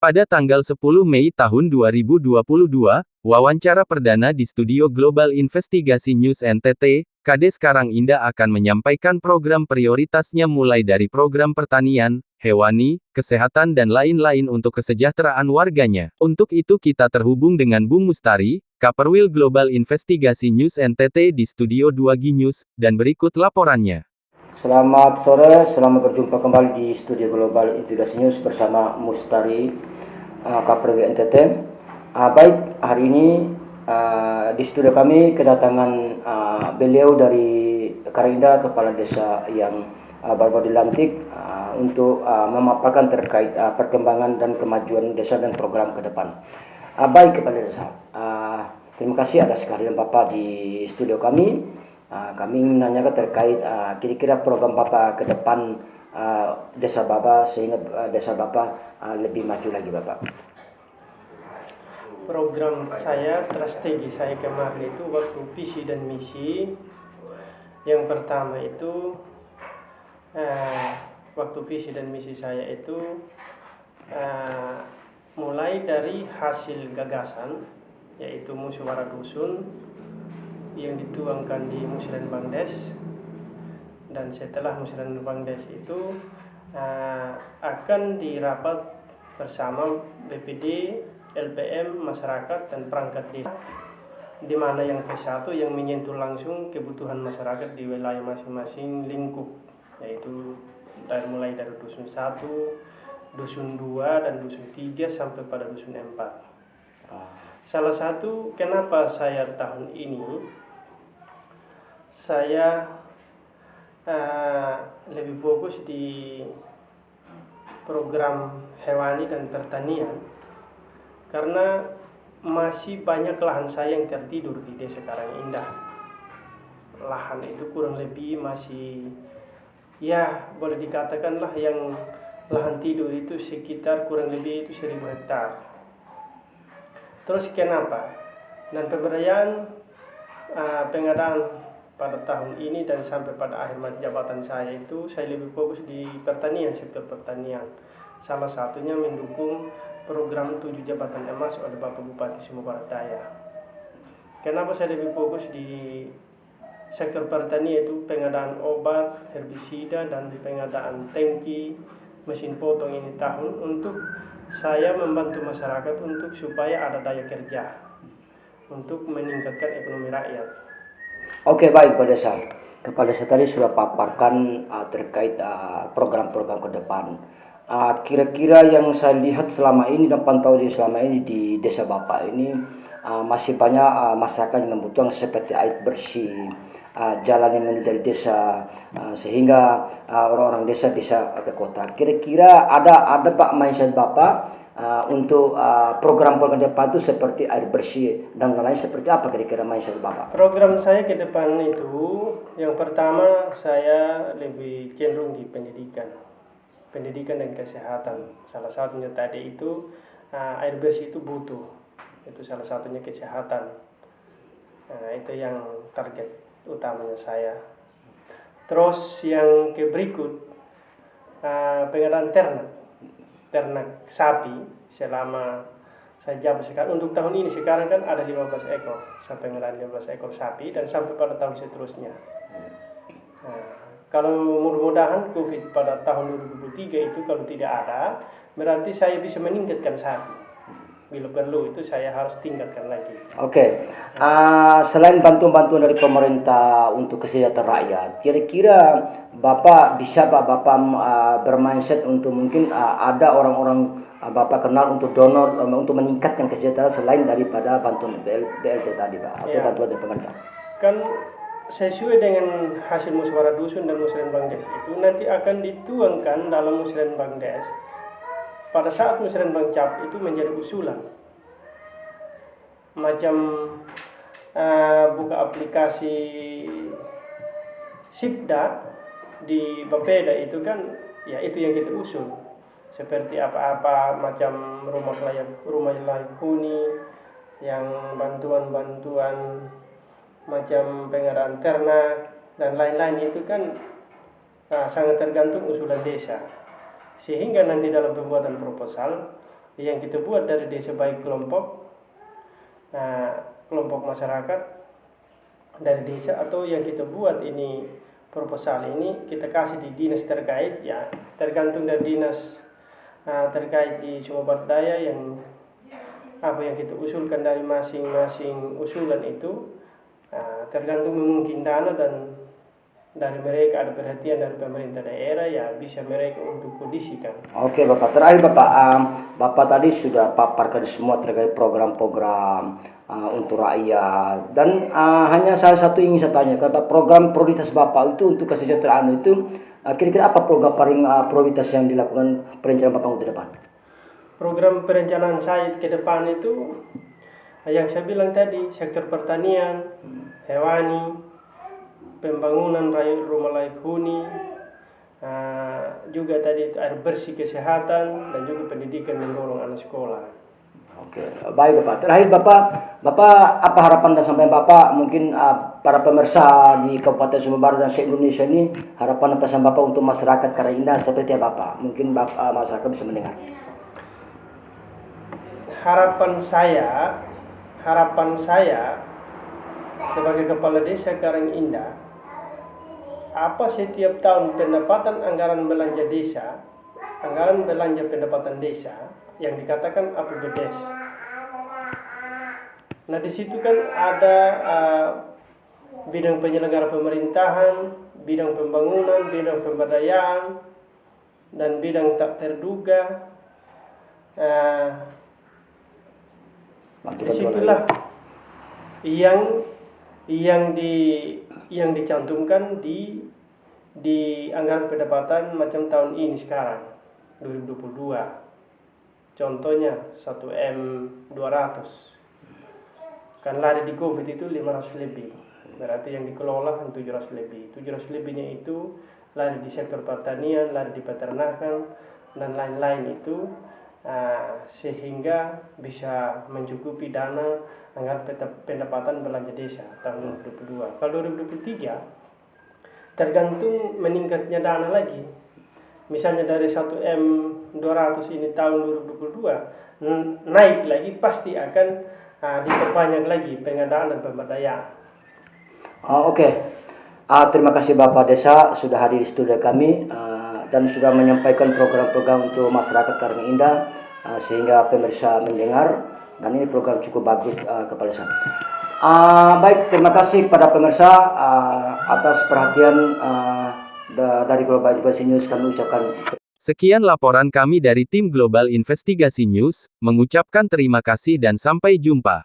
Pada tanggal 10 Mei tahun 2022, wawancara perdana di studio Global Investigasi News NTT, Kades Karangindah akan menyampaikan program prioritasnya mulai dari program pertanian, hewani, kesehatan dan lain-lain untuk kesejahteraan warganya. Untuk itu kita terhubung dengan Bung Mustari, Kaperwil Global Investigasi News NTT di Studio 2G News, dan berikut laporannya. Selamat sore, selamat berjumpa kembali di Studio Global Investigasi News bersama Mustari Kaperwil NTT. Baik, hari ini di studio kami kedatangan beliau dari Karangindah, kepala desa yang baru dilantik untuk memaparkan terkait perkembangan dan kemajuan desa dan program ke depan. Baik, kepala desa, terima kasih atas kehadiran Bapak di studio kami. Kami ingin menanyakan terkait kira-kira program Bapak ke depan desa Bapak sehingga desa Bapak lebih maju lagi, Bapak. Program saya, strategi saya kemarin itu waktu visi dan misi. Yang pertama itu waktu visi dan misi saya itu mulai dari hasil gagasan, yaitu musyawarah dusun yang dituangkan di Musrenbang Des, dan setelah Musrenbang Des itu akan dirapat bersama BPD, LPM, masyarakat dan perangkat desa, di mana yang ke-1 yang menyentuh langsung kebutuhan masyarakat di wilayah masing-masing lingkup, yaitu mulai dari dusun 1, dusun 2 dan dusun 3 sampai pada dusun 4. Salah satu kenapa saya tahun ini saya lebih fokus di program hewani dan pertanian, karena masih banyak lahan saya yang tertidur di desa Karangindah. Lahan itu kurang lebih masih, ya boleh dikatakanlah yang lahan tidur itu sekitar kurang lebih itu 1000 hektar. Terus kenapa? Dan pemberdayaan pengadaan pada tahun ini dan sampai pada akhir masa jabatan saya itu saya lebih fokus di pertanian, sektor pertanian. Salah satunya mendukung program 7 jabatan emas oleh Bapak Bupati Sumba Barat Daya. Kenapa saya lebih fokus di sektor pertanian, itu pengadaan obat, herbisida dan pengadaan tangki, mesin potong ini tahun untuk saya membantu masyarakat untuk supaya ada daya kerja untuk meningkatkan ekonomi rakyat. Oke, baik, Pak Desa. Kepala Desa tadi sudah paparkan terkait program-program ke depan. Kira-kira yang saya lihat selama ini dan pantau selama ini di desa Bapak ini masih banyak masyarakat yang membutuhkan seperti air bersih, jalan yang menuju dari desa, sehingga orang-orang desa bisa ke kota. Kira-kira ada Pak mindset Bapak untuk program-program depan itu seperti air bersih dan lain-lain, seperti apa kira-kira mindset Bapak? Program saya ke depan itu, yang pertama saya lebih cenderung di pendidikan dan kesehatan. Salah satunya tadi itu air bersih itu butuh, itu salah satunya kesehatan. Itu yang target utamanya saya. Terus yang berikut pengadaan ternak sapi selama saya jabat sekarang. Untuk tahun ini sekarang kan ada 15 ekor, sampai pengadaan 15 ekor sapi dan sampai pada tahun seterusnya. Kalau mudah-mudahan COVID pada tahun 2023 itu kalau tidak ada, berarti saya bisa meningkatkan sapi. Bila perlu itu saya harus tingkatkan lagi. Oke. Selain bantuan-bantuan dari pemerintah untuk kesejahteraan rakyat, kira-kira Bapak bisa Bapak bermindset untuk mungkin ada orang-orang Bapak kenal untuk donor untuk meningkatkan kesejahteraan selain daripada bantuan BLT tadi, Pak, atau bantuan dari pemerintah? Kan sesuai dengan hasil musyawarah dusun dan Musrenbang Des itu nanti akan dituangkan dalam Musrenbang Des. Pada saat Musrenbang Cap itu menjadi usulan macam buka aplikasi Sipda di Bapeda itu kan, ya itu yang kita usul, seperti apa-apa macam rumah layak huni, yang bantuan-bantuan macam pengadaan ternak dan lain-lain itu kan sangat tergantung usulan desa. Sehingga nanti dalam pembuatan proposal yang kita buat dari desa, baik kelompok masyarakat dari desa, atau yang kita buat ini proposal ini kita kasih di dinas terkait, ya tergantung dari dinas terkait di Sumber Daya yang apa yang kita usulkan dari masing-masing usulan itu tergantung mungkin dana, dan dari mereka ada perhatian dari pemerintah daerah, ya bisa mereka untuk kondisikan. Oke Bapak, terakhir Bapak, Bapak tadi sudah paparkan semua terkait program-program untuk rakyat, dan hanya salah satu ingin saya tanya, karena program prioritas Bapak itu untuk kesejahteraan itu kira-kira apa program paling prioritas yang dilakukan perencanaan Bapak untuk depan? Program perencanaan saya ke depan itu yang saya bilang tadi, sektor pertanian, hewani, pembangunan rumah layak huni, juga tadi air bersih, kesehatan, dan juga pendidikan mendorong anak sekolah. Oke, baik Bapak. Terakhir Bapak apa harapan dan sampai Bapak mungkin para pemirsa di Kabupaten Sumber Barat dan se-Indonesia ini, harapan dan pesan Bapak untuk masyarakat Karang Indah seperti apa Bapak? Mungkin masyarakat bisa mendengar. Harapan saya sebagai kepala desa Karang Indah, apa setiap tahun pendapatan anggaran belanja desa, anggaran belanja pendapatan desa yang dikatakan APBDes. Nah di situ kan ada bidang penyelenggara pemerintahan, bidang pembangunan, bidang pemberdayaan, dan bidang tak terduga. Disitulah yang dicantumkan di anggaran pendapatan macam tahun ini sekarang 2022. Contohnya 1M200 kan lari di COVID itu 500 lebih, berarti yang dikelola kan 700 lebih. 700 lebihnya itu lari di sektor pertanian, lari di peternakan, dan lain-lain itu, sehingga bisa mencukupi dana anggaran pendapatan belanja desa tahun 2022. Kalau 2023 tergantung meningkatnya dana lagi. Misalnya dari 1M200 ini tahun 2022 naik lagi, pasti akan diperbanyak lagi pengadaan dan pemberdayaan. Oke. Terima kasih Bapak Desa sudah hadir di studio kami dan sudah menyampaikan program-program untuk masyarakat Karang Indah sehingga pemirsa mendengar, dan ini program cukup bagus Kepala Desa. Baik, terima kasih kepada pemirsa atas perhatian dari Global Investigasi News. Kami ucapkan Sekian laporan kami dari tim Global Investigasi News, mengucapkan terima kasih dan sampai jumpa.